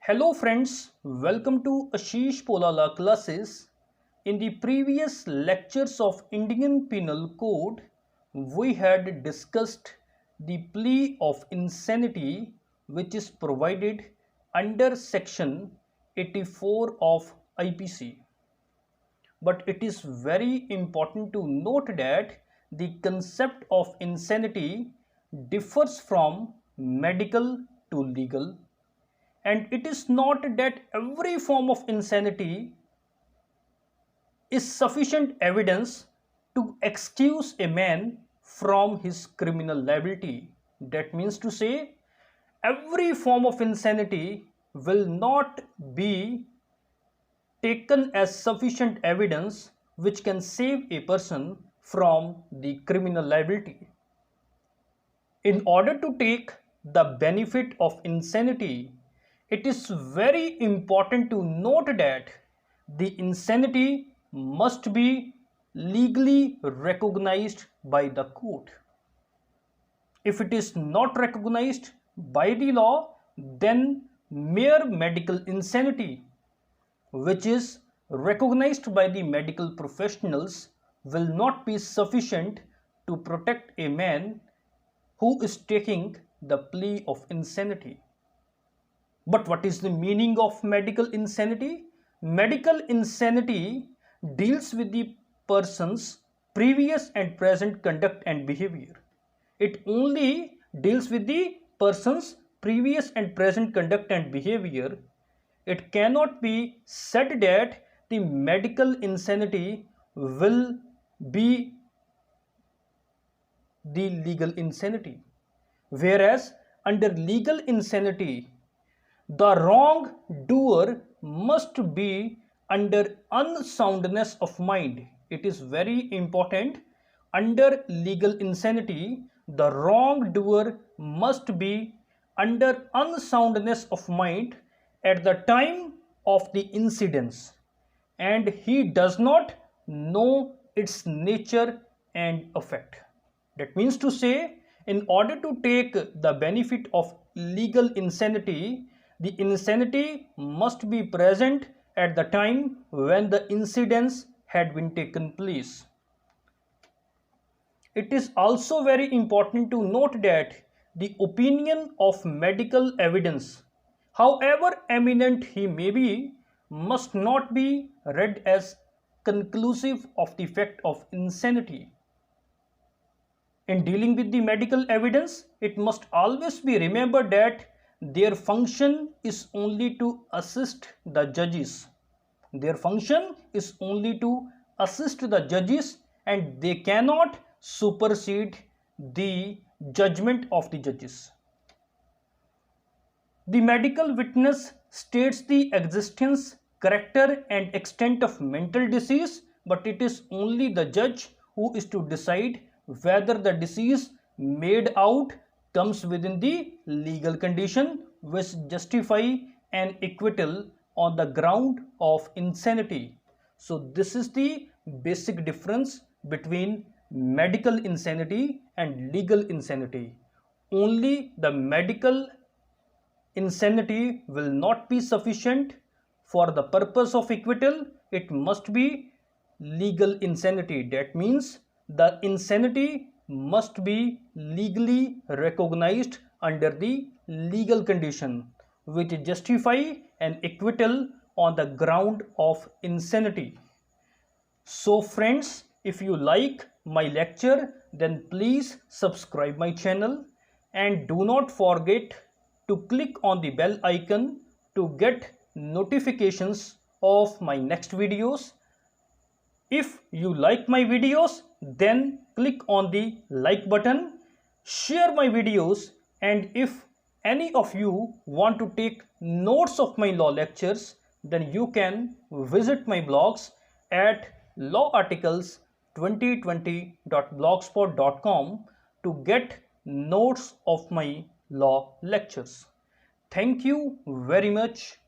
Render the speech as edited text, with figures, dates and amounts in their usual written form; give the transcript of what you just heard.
Hello friends, welcome to Ashish Polala classes. In the previous lectures of Indian Penal Code, we had discussed the plea of insanity which is provided under section 84 of IPC. But it is very important to note that the concept of insanity differs from medical to legal, and it is not that every form of insanity is sufficient evidence to excuse a man from his criminal liability. That means to say, every form of insanity will not be taken as sufficient evidence which can save a person from the criminal liability. In order to take the benefit of insanity, it is very important to note that the insanity must be legally recognized by the court. If it is not recognized by the law, then mere medical insanity, which is recognized by the medical professionals, will not be sufficient to protect a man who is taking the plea of insanity. But what is the meaning of medical insanity? Medical insanity deals with the person's previous and present conduct and behavior. It only deals with the person's previous and present conduct and behavior. It cannot be said that the medical insanity will be the legal insanity. Whereas under legal insanity, the wrongdoer must be under unsoundness of mind. It is very important. Under legal insanity, the wrongdoer must be under unsoundness of mind at the time of the incidents, and he does not know its nature and effect. That means to say, in order to take the benefit of legal insanity, the insanity must be present at the time when the incidents had been taken place. It is also very important to note that the opinion of medical evidence, however eminent he may be, must not be read as conclusive of the fact of insanity. In dealing with the medical evidence, it must always be remembered that their function is only to assist the judges. Their function is only to assist the judges, and they cannot supersede the judgment of the judges. The medical witness states the existence, character, and extent of mental disease, but it is only the judge who is to decide whether the disease made out comes within the legal condition which justify an acquittal on the ground of insanity. So this is the basic difference between medical insanity and legal insanity. Only the medical insanity will not be sufficient for the purpose of acquittal. It must be legal insanity. That means the insanity must be legally recognized under the legal condition which justify an acquittal on the ground of insanity. So friends, if you like my lecture, then please subscribe my channel and do not forget to click on the bell icon to get notifications of my next videos. If you like my videos, then click on the like button, share my videos, and if any of you want to take notes of my law lectures, then you can visit my blogs at lawarticles2020.blogspot.com to get notes of my law lectures. Thank you very much.